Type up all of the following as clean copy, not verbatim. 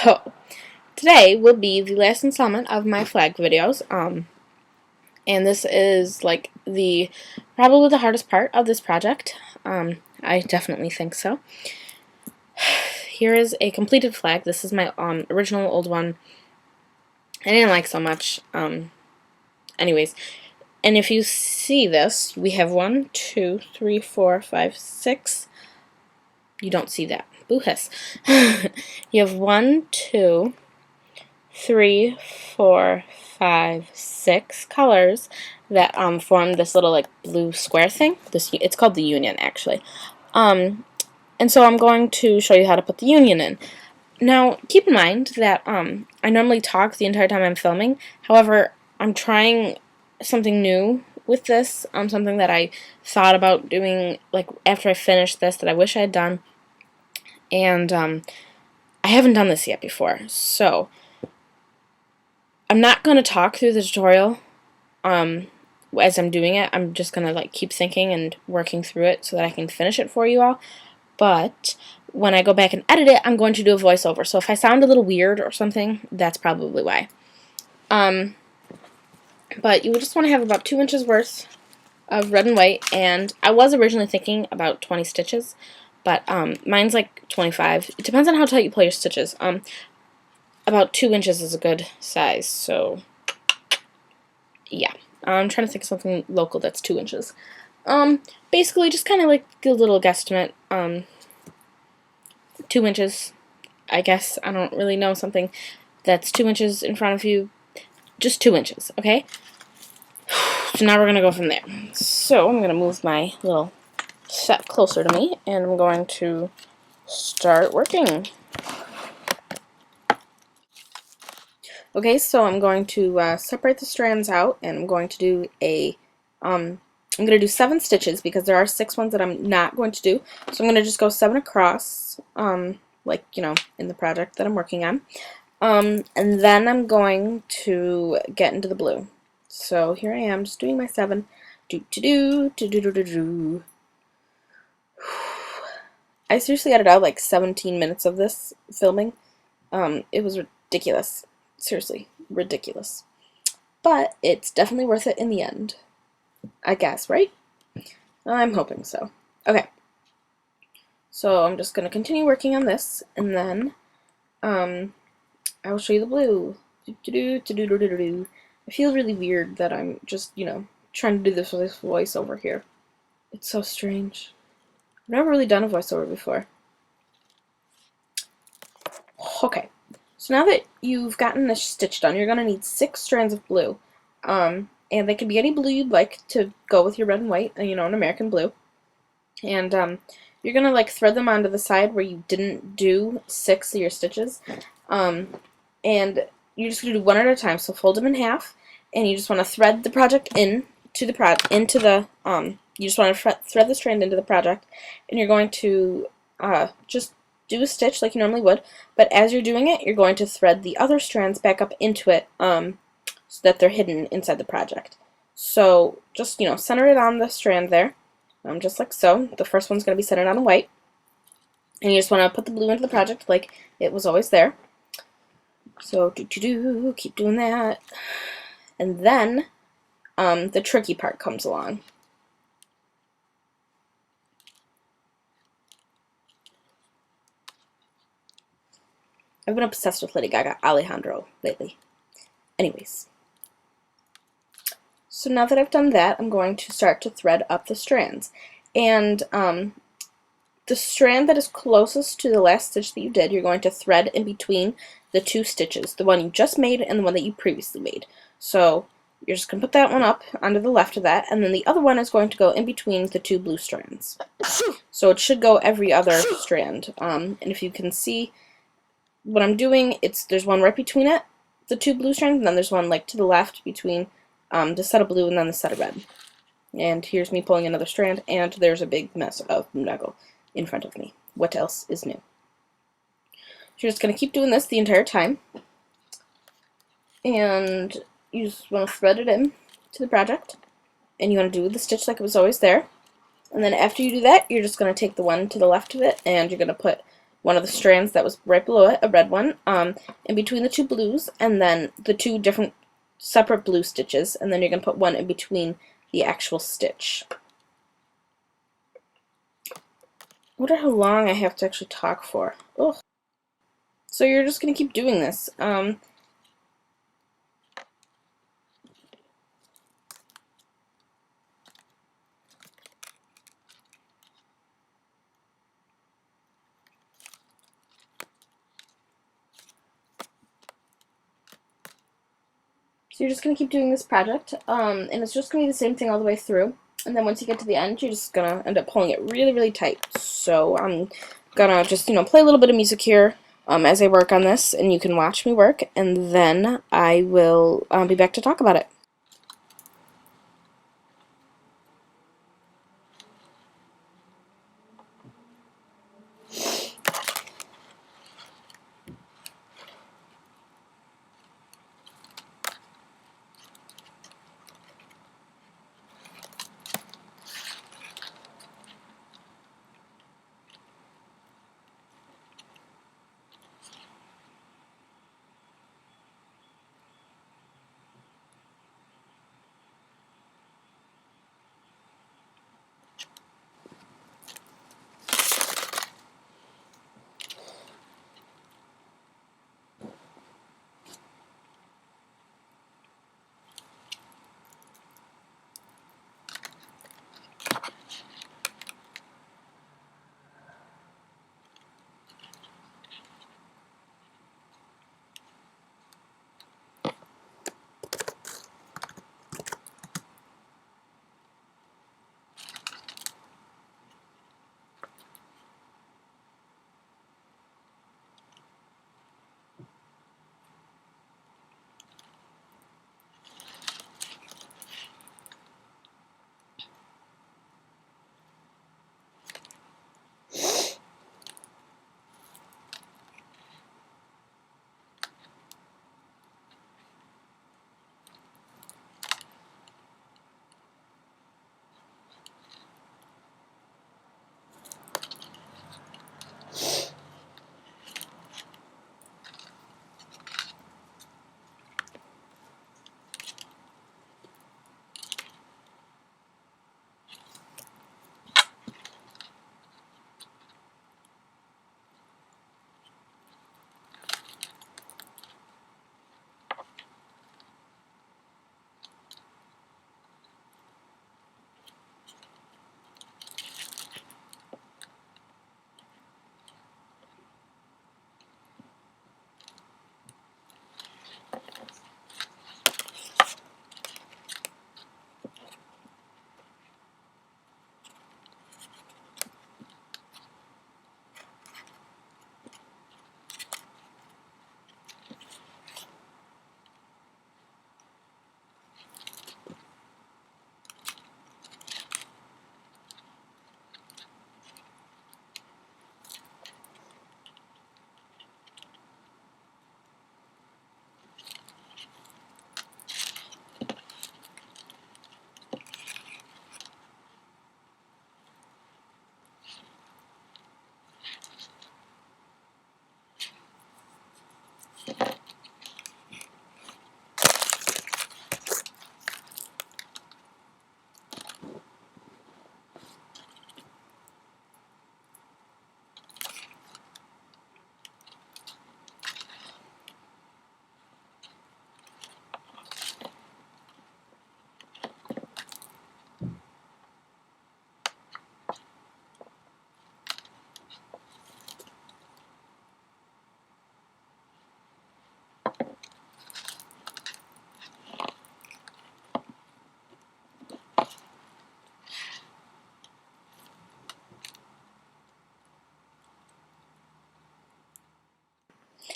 So, today will be the last installment of my flag videos, and this is like probably the hardest part of this project. I definitely think so. Here is a completed flag. This is my original old one. I didn't like so much. Anyways, and if you see this, we have 1, 2, 3, 4, 5, 6. You don't see that. Boo hiss. You have 1, 2, 3, 4, 5, 6 colors that form this little like blue square thing. It's called the union actually. And so I'm going to show you how to put the union in. Now keep in mind that I normally talk the entire time I'm filming. However, I'm trying something new with this. Something that I thought about doing like after I finished this that I wish I had done. And I haven't done this yet before, so I'm not going to talk through the tutorial as I'm doing it. I'm just going to like keep thinking and working through it so that I can finish it for you all. But when I go back and edit it, I'm going to do a voiceover. So if I sound a little weird or something, that's probably why. But you just want to have about 2 inches worth of red and white, and I was originally thinking about 20 stitches. But mine's like 25. It depends on how tight you pull your stitches. About 2 inches is a good size. So yeah, I'm trying to think of something local that's 2 inches. Basically, just kind of like a little guesstimate. 2 inches, I guess. I don't really know something that's 2 inches in front of you. Just 2 inches, okay? So now we're gonna go from there. So I'm gonna move my little set closer to me, and I'm going to start working. Okay, so I'm going to separate the strands out, and I'm going to do I'm going to do 7 stitches because there are 6 ones that I'm not going to do. So I'm going to just go 7 across, like, you know, in the project that I'm working on. And then I'm going to get into the blue. So here I am, just doing my 7. I seriously edited out like 17 minutes of this filming. It was ridiculous. Seriously, ridiculous. But it's definitely worth it in the end. I guess, right? I'm hoping so. Okay. So I'm just going to continue working on this, and then I will show you the blue. I feel really weird that I'm just, you know, trying to do this with this voiceover here. It's so strange. I've never really done a voiceover before. Okay, so now that you've gotten this stitch done, you're going to need 6 strands of blue. And they can be any blue you'd like to go with your red and white, you know, an American blue. And you're going to like thread them onto the side where you didn't do 6 of your stitches. And you're just going to do one at a time, so fold them in half, and you just want to thread the project you just want to thread the strand into the project, and you're going to just do a stitch like you normally would, but as you're doing it, you're going to thread the other strands back up into it so that they're hidden inside the project. So just, you know, center it on the strand there, just like so. The first one's going to be centered on the white, and you just want to put the blue into the project like it was always there. So keep doing that, and then the tricky part comes along. I've been obsessed with Lady Gaga Alejandro lately. Anyways, so now that I've done that, I'm going to start to thread up the strands, and the strand that is closest to the last stitch that you did, you're going to thread in between the 2 stitches, the one you just made and the one that you previously made. So you're just going to put that one up onto the left of that, and then the other one is going to go in between the 2 blue strands. So it should go every other strand. And if you can see what I'm doing, there's one right between it, the 2 blue strands, and then there's one like to the left between the set of blue and then the set of red. And here's me pulling another strand, and there's a big mess of boondoggle in front of me. What else is new? So you're just going to keep doing this the entire time, and you just want to thread it in to the project, and you want to do the stitch like it was always there, and then after you do that, you're just going to take the one to the left of it, and you're going to put one of the strands that was right below it, a red one, in between the two blues, and then the two different separate blue stitches, and then you're going to put one in between the actual stitch. I wonder how long I have to actually talk for. Ugh. So you're just going to keep doing this. So you're just going to keep doing this project, and it's just going to be the same thing all the way through. And then once you get to the end, you're just going to end up pulling it really, really tight. So I'm going to just, play a little bit of music here as I work on this, and you can watch me work, and then I will be back to talk about it.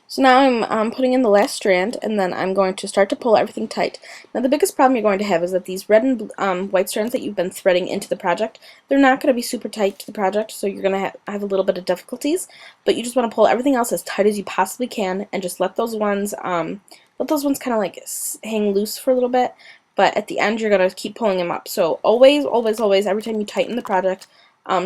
So now I'm putting in the last strand, and then I'm going to start to pull everything tight. Now the biggest problem you're going to have is that these red and white strands that you've been threading into the project, they're not going to be super tight to the project, so you're going to have a little bit of difficulties, but you just want to pull everything else as tight as you possibly can, and just let those ones kind of like hang loose for a little bit, but at the end you're going to keep pulling them up. So always, always, always, every time you tighten the project,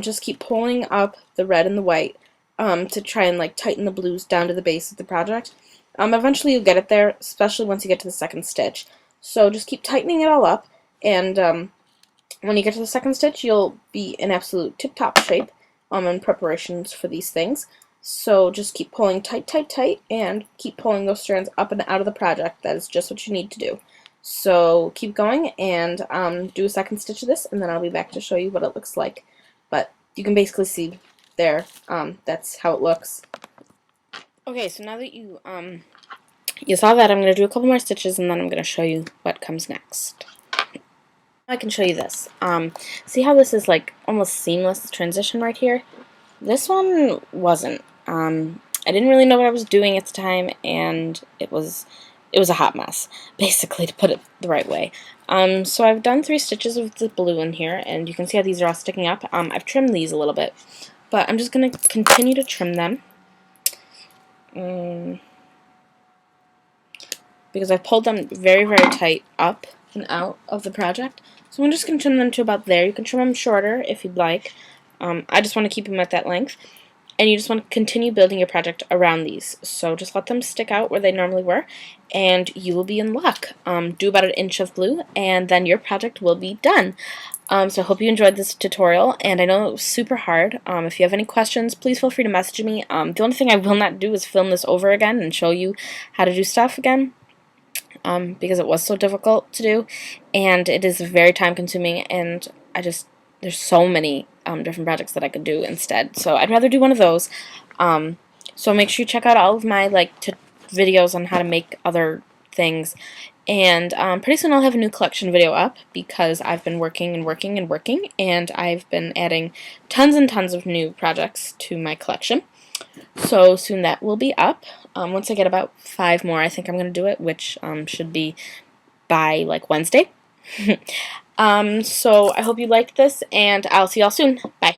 just keep pulling up the red and the white, to try and like tighten the blues down to the base of the project. Eventually you'll get it there, especially once you get to the second stitch. So just keep tightening it all up, and when you get to the second stitch, you'll be in absolute tip-top shape in preparations for these things. So just keep pulling tight, tight, tight, and keep pulling those strands up and out of the project. That is just what you need to do. So keep going and do a second stitch of this, and then I'll be back to show you what it looks like. But you can basically see there, that's how it looks. Okay, so now that you saw that, I'm going to do a couple more stitches, and then I'm going to show you what comes next. I can show you this. See how this is like almost seamless transition right here? This one wasn't. I didn't really know what I was doing at the time, and it was a hot mess, basically, to put it the right way. So I've done 3 stitches of the blue in here, and you can see how these are all sticking up. I've trimmed these a little bit, but I'm just going to continue to trim them. Because I've pulled them very, very tight up and out of the project. So I'm just going to trim them to about there. You can trim them shorter if you'd like. I just want to keep them at that length. And you just want to continue building your project around these. So just let them stick out where they normally were, and you will be in luck. Do about 1 inch of blue, and then your project will be done. So I hope you enjoyed this tutorial, and I know it was super hard. If you have any questions, please feel free to message me. The only thing I will not do is film this over again and show you how to do stuff again. Because it was so difficult to do, and it is very time consuming, and there's so many different projects that I could do instead, so I'd rather do one of those. So make sure you check out all of my videos on how to make other things, and pretty soon I'll have a new collection video up, because I've been working and working and working, and I've been adding tons and tons of new projects to my collection. So soon that will be up. Once I get about 5 more, I think I'm going to do it, which should be by like Wednesday. So I hope you liked this, and I'll see y'all soon. Bye.